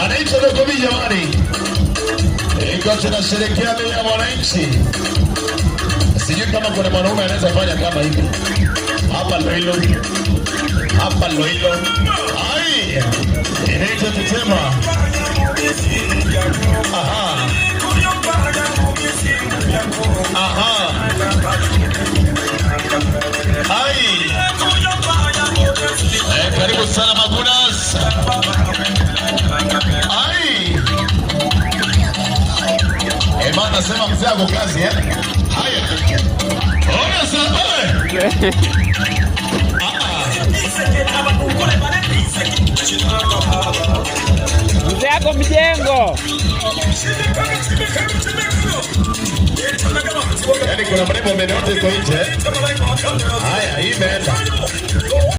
Anaitwa Dokobi jamani. Iko tunasherehekea leo ya wananchi. Sijui kama kuna mwanaume anaweza fanya kama hivi. Hapa Loilo. Hapa Loilo. Ai! Inaitwa Tetema. Aha. Aha. Ai! Karibu sana Magunas. Ai! Bana sema mzee ako kazi Haya. Ona sana. Mzee ako mjengo. Yaani kuna maneno yote iko nje. Haya, hii imeenda.